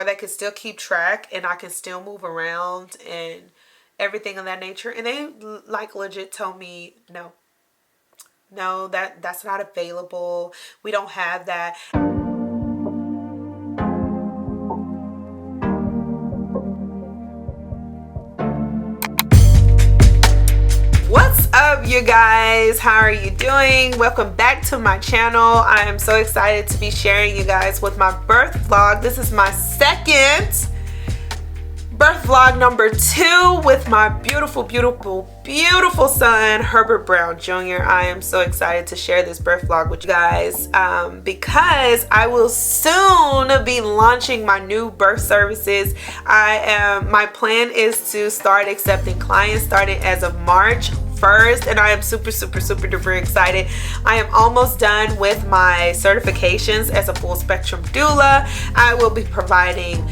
that can still keep track and I can still move around and everything of that nature. And they like legit told me, no, that's not available. We don't have that. What's up, you guys? How are you doing? Welcome back to my channel. I am so excited to be sharing you guys with my birth vlog. This is my second birth vlog, number 2, with my beautiful son, Herbert Jr. I am so excited to share this birth vlog with you guys because I will soon be launching my new birth services. My plan is to start accepting clients starting as of March 1st, and I am super duper excited. I am almost done with my certifications as a full spectrum doula. I will be providing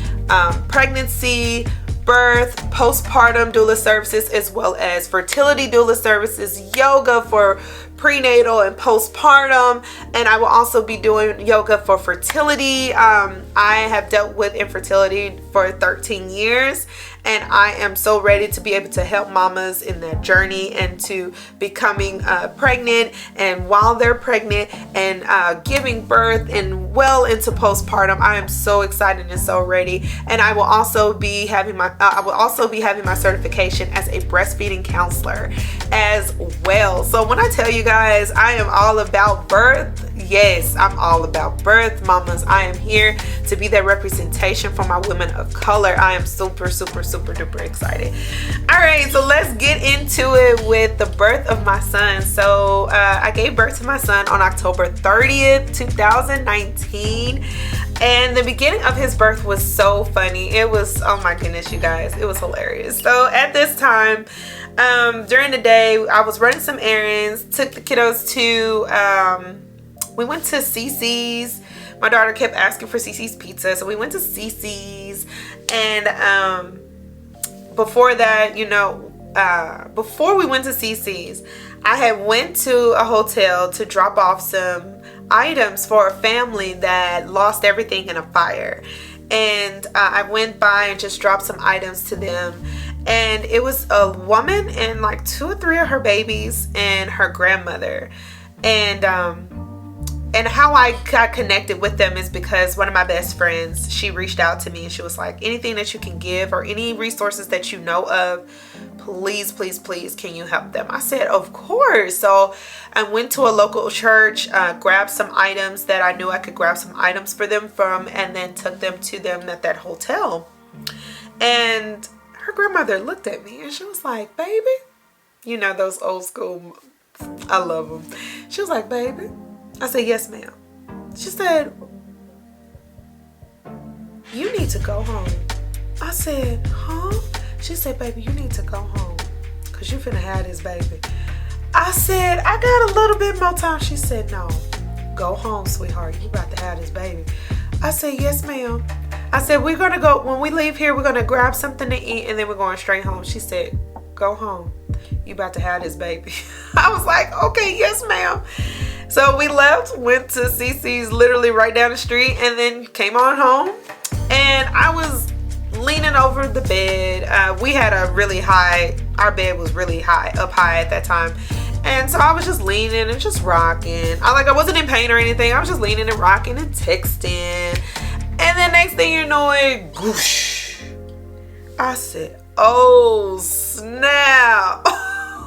pregnancy, birth, postpartum doula services, as well as fertility doula services, yoga for prenatal and postpartum, and I will also be doing yoga for fertility. I have dealt with infertility for 13 years, and I am so ready to be able to help mamas in their journey and to becoming pregnant, and while they're pregnant and giving birth and well into postpartum. I am so excited and so ready. And I will also be having my certification as a breastfeeding counselor as well. So when I tell you guys I am all about birth, yes, I'm all about birth, mamas. I am here to be that representation for my women of color. I am super duper excited. All right, so let's get into it with the birth of my son. So I gave birth to my son on October 30th, 2019. And the beginning of his birth was so funny. It was, oh my goodness, you guys, it was hilarious. So at this time, during the day, I was running some errands, took the kiddos to, we went to CC's. My daughter kept asking for CC's pizza, so we went to CC's. And before that, before we went to CC's, I had went to a hotel to drop off some items for a family that lost everything in a fire. And I went by and just dropped some items to them. And it was a woman and like 2 or 3 of her babies and her grandmother. And how I got connected with them is because one of my best friends, she reached out to me and she was like, anything that you can give or any resources that you know of, please can you help them? I said, of course. So I went to a local church, grabbed some items that I knew I could grab some items for them from, and then took them to them at that hotel. And her grandmother looked at me and she was like, baby, you know those old school, I love them. She was like, baby. I said, yes, ma'am. She said, you need to go home. I said, huh? She said, baby, you need to go home because you finna have this baby. I said, I got a little bit more time. She said, no, go home, sweetheart. You about to have this baby. I said, yes, ma'am. I said, we're going to go, when we leave here, we're going to grab something to eat and then we're going straight home. She said, go home. You about to have this baby. I was like, okay, yes, ma'am. So we left, went to CC's literally right down the street, and then came on home. And I was leaning over the bed. We had a really high, our bed was really high, up high at that time. And so I was just leaning and just rocking. I wasn't in pain or anything. I was just leaning and rocking and texting. And then next thing you know, it whoosh. I said, oh snap.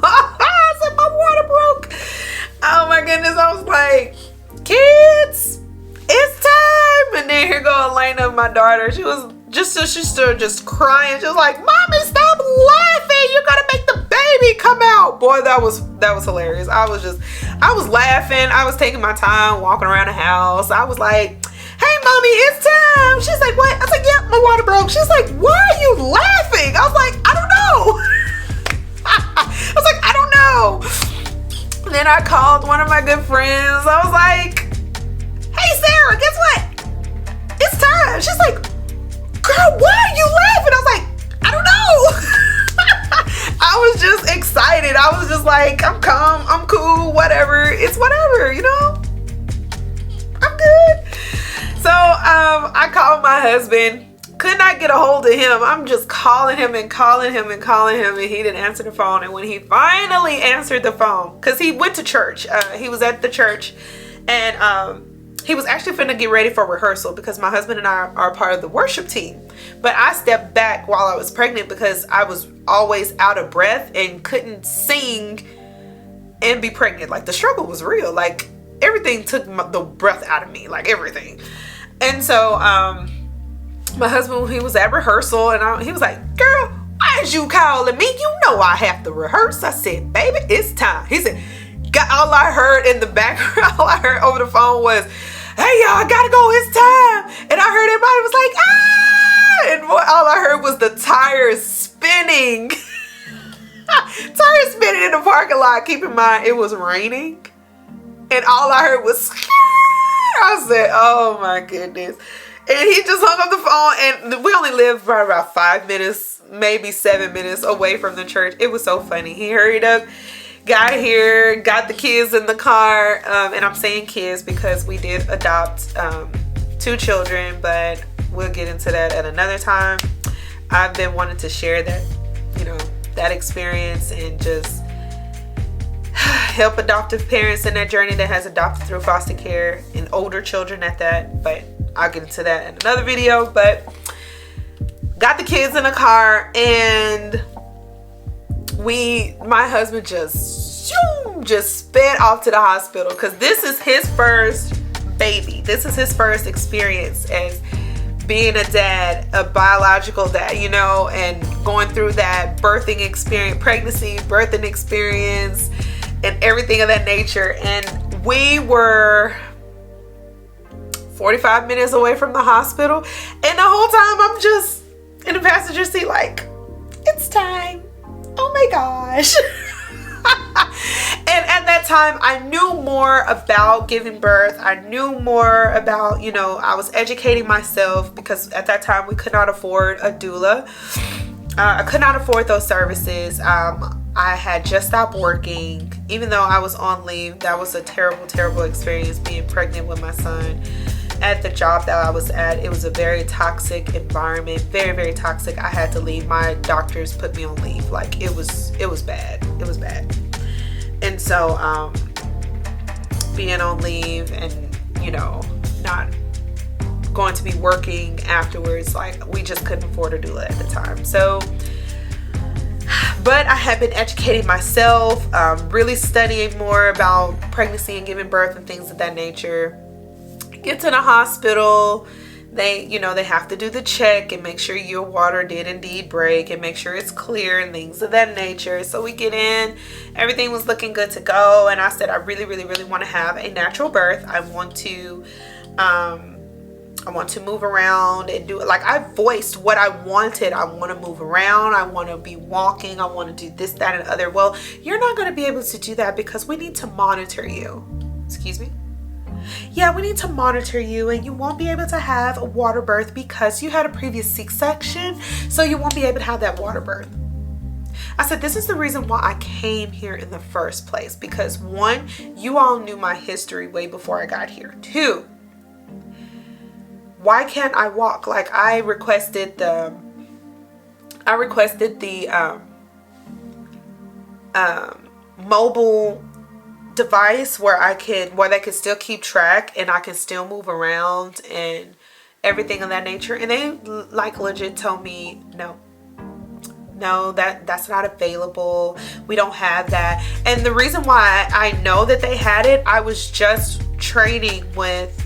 I said, my water broke. Oh my goodness. I was like, kids, it's time. And then here go Elena, my daughter. She was just crying. She was like, mommy, stop laughing. You're gonna make the baby come out. Boy, that was hilarious. I was laughing. I was taking my time walking around the house. I was like, hey mommy, it's time. She's like, what? I was like, yeah, my water broke. She's like, why are you laughing? I was like, I don't know. I was like, I don't know. And then I called one of my good friends. I was like, hey Sarah, guess what? It's time. She's like, girl, why are you laughing? I was like, I don't know. I was just excited. I was just like, I'm calm, I'm cool, whatever. It's whatever, you know? I'm good. So I called my husband Could not get a hold of him. I'm just calling him and calling him and calling him, and he didn't answer the phone. And when he finally answered the phone, because he went to church, he was at the church, and he was actually finna get ready for rehearsal because my husband and I are part of the worship team. But I stepped back while I was pregnant because I was always out of breath and couldn't sing and be pregnant. Like, the struggle was real. Like, everything took the breath out of me, like everything. And so my husband, he was at rehearsal, and he was like, girl, why is you calling me? You know I have to rehearse. I said, baby, it's time. He said, all I heard in the background, all I heard over the phone was, hey, y'all, I gotta go, it's time. And I heard everybody was like, ah! And all I heard was the tires spinning. Tires spinning in the parking lot. Keep in mind, it was raining. And all I heard was, I said, oh my goodness. And he just hung up the phone, and we only lived probably about 5 minutes, maybe 7 minutes away from the church. It was so funny. He hurried up, got here, got the kids in the car, and I'm saying kids because we did adopt 2 children, but we'll get into that at another time. I've been wanting to share that, that experience and just help adoptive parents in that journey that has adopted through foster care and older children at that, but I'll get into that in another video. But got the kids in the car, and my husband just sped off to the hospital because this is his first baby. This is his first experience as being a dad, a biological dad, and going through that birthing experience, pregnancy, birthing experience, and everything of that nature. And we were 45 minutes away from the hospital, and the whole time I'm just in the passenger seat like, it's time. Oh my gosh. And at that time I knew more about giving birth. I knew more about, I was educating myself because at that time we could not afford a doula. I could not afford those services. I had just stopped working. Even though I was on leave, that was a terrible, terrible experience being pregnant with my son. At the job that I was at, it was a very toxic environment, very, very toxic. I had to leave. My doctors put me on leave. Like, it was bad. It was bad. And so being on leave and not going to be working afterwards, like, we just couldn't afford a doula at the time. So, but I had been educating myself, really studying more about pregnancy and giving birth and things of that nature. Get to the hospital, they have to do the check and make sure your water did indeed break and make sure it's clear and things of that nature. So we get in, everything was looking good to go, and I said, I really, really, really want to have a natural birth. I want to move around and do it. Like, I voiced what I wanted. I want to move around. I want to be walking. I want to do this, that, and other. Well, you're not going to be able to do that because we need to monitor you. Excuse me? Yeah, we need to monitor you, and you won't be able to have a water birth because you had a previous C-section, so you won't be able to have that water birth. I said, this is the reason why I came here in the first place, because 1, you all knew my history way before I got here. 2, why can't I walk? Like, I requested the mobile device where they could still keep track and I can still move around and everything of that nature. And they like legit told me, no, that's not available. We don't have that. And the reason why I know that they had it, I was just training with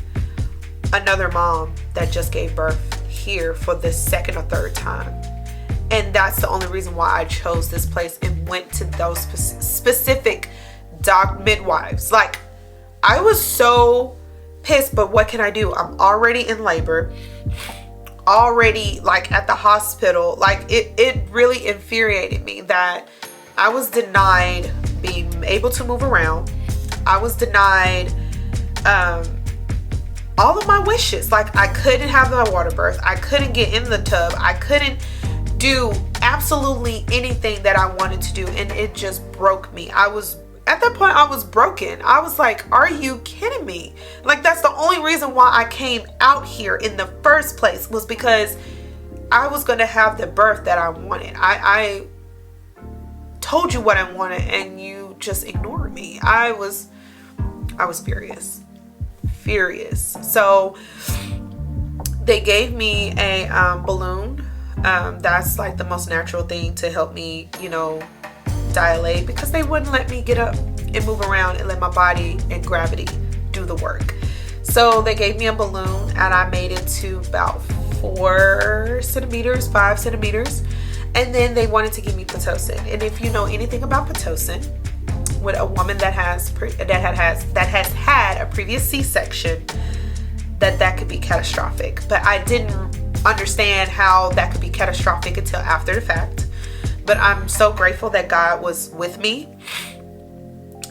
another mom that just gave birth here for the 2nd or 3rd time. And that's the only reason why I chose this place and went to those specific midwives. Like, I was so pissed, but what can I do? I'm already in labor, already like at the hospital. Like, it really infuriated me that I was denied being able to move around. I was denied all of my wishes. Like, I couldn't have my water birth. I couldn't get in the tub. I couldn't do absolutely anything that I wanted to do, and it just broke me. At that point, I was broken. I was like, are you kidding me? Like, that's the only reason why I came out here in the first place, was because I was going to have the birth that I wanted. I told you what I wanted and you just ignored me. I was furious. So they gave me a balloon. That's like the most natural thing to help me, you know, dilate, because they wouldn't let me get up and move around and let my body and gravity do the work. So they gave me a balloon and I made it to about 5 centimeters, and then they wanted to give me Pitocin. And if you know anything about Pitocin, with a woman that has had a previous C-section, that could be catastrophic. But I didn't understand how that could be catastrophic until after the fact. But I'm so grateful that God was with me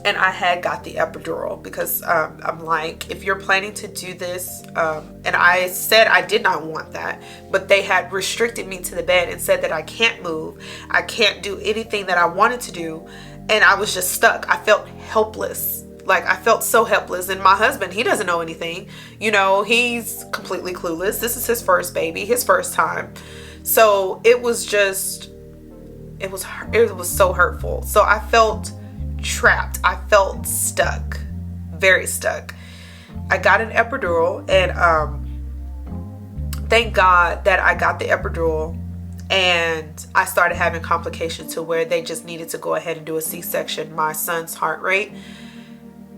and I had got the epidural, because I'm like, if you're planning to do this, and I said I did not want that, but they had restricted me to the bed and said that I can't move, I can't do anything that I wanted to do, and I was just stuck. I felt helpless. Like, I felt so helpless. And my husband, he doesn't know anything, you know, he's completely clueless. This is his first baby, his first time. So it was just, it was so hurtful. So I felt trapped. I felt stuck, very stuck. I got an epidural, and thank God that I got the epidural, and I started having complications to where they just needed to go ahead and do a C-section. My son's heart rate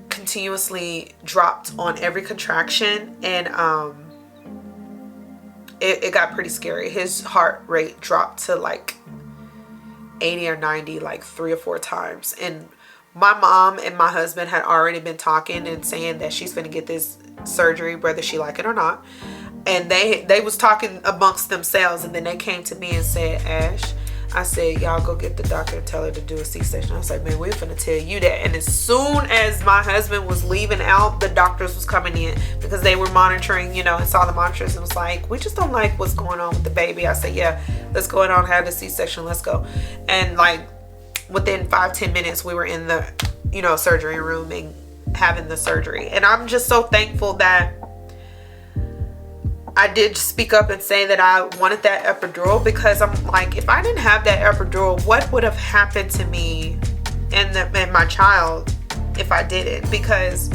continuously dropped on every contraction, and it got pretty scary. His heart rate dropped to like 80 or 90 like 3 or 4 times. And my mom and my husband had already been talking and saying that she's gonna get this surgery whether she like it or not. And they was talking amongst themselves, and then they came to me and said, Ash, I said, y'all go get the doctor and tell her to do a C-section. I was like, man, we're finna tell you that. And as soon as my husband was leaving out, the doctors was coming in, because they were monitoring, you know, and saw the monitors and was like, we just don't like what's going on with the baby. I said, yeah, let's go on and have the C-section, let's go. And like within 5-10 minutes we were in the, you know, surgery room and having the surgery. And I'm just so thankful that I did speak up and say that I wanted that epidural, because I'm like, if I didn't have that epidural, what would have happened to me and my child if I didn't? Because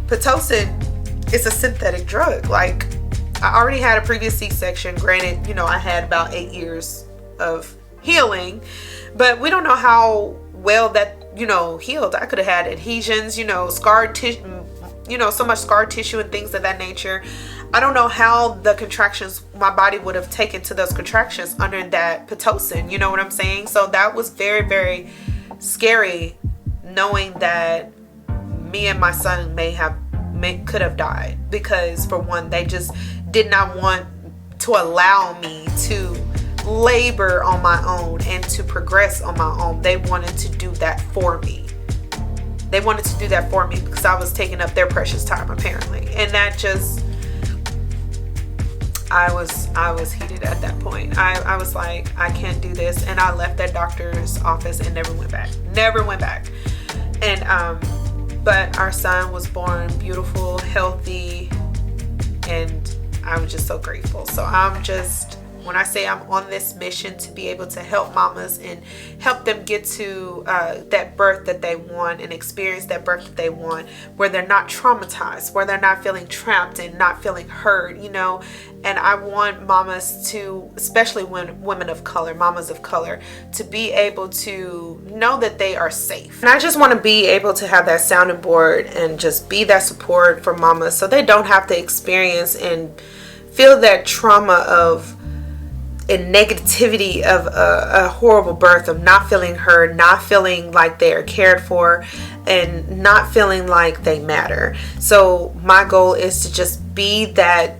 Pitocin is a synthetic drug. Like, I already had a previous C-section. Granted, you know, I had about 8 years of healing, but we don't know how well that, you know, healed. I could have had adhesions, you know, scar tissue, you know, so much scar tissue and things of that nature. I don't know how the contractions, my body would have taken to those contractions under that Pitocin, you know what I'm saying? So that was very, very scary, knowing that me and my son could have died, because for one, they just did not want to allow me to labor on my own and to progress on my own. They wanted to do that for me. They wanted to do that for me because I was taking up their precious time, apparently. And that just, I was heated at that point. I was like, I can't do this. And I left that doctor's office and never went back. And but our son was born beautiful, healthy, and I was just so grateful. So when I say I'm on this mission to be able to help mamas and help them get to that birth that they want and experience that birth that they want, where they're not traumatized, where they're not feeling trapped and not feeling hurt, you know. And I want mamas to, especially when women of color, mamas of color, to be able to know that they are safe. And I just want to be able to have that sounding board and just be that support for mamas, so they don't have to experience and feel that trauma of and negativity of a horrible birth, of not feeling heard, not feeling like they are cared for, and not feeling like they matter. So my goal is to just be that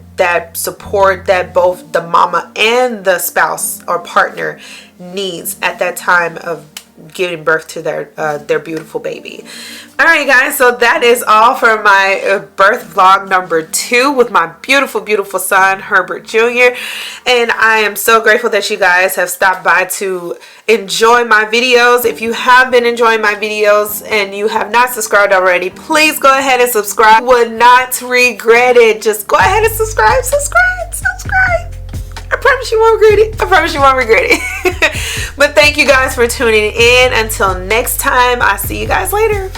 support that both the mama and the spouse or partner needs at that time of giving birth to their beautiful baby. All right, guys, so that is all for my birth vlog number 2 with my beautiful son, Herbert Jr. And I am so grateful that you guys have stopped by to enjoy my videos. If you have been enjoying my videos and you have not subscribed already, please go ahead and subscribe. You would not regret it. Just go ahead and subscribe. I promise you won't regret it. I promise you won't regret it. But thank you guys for tuning in. Until next time, I'll see you guys later.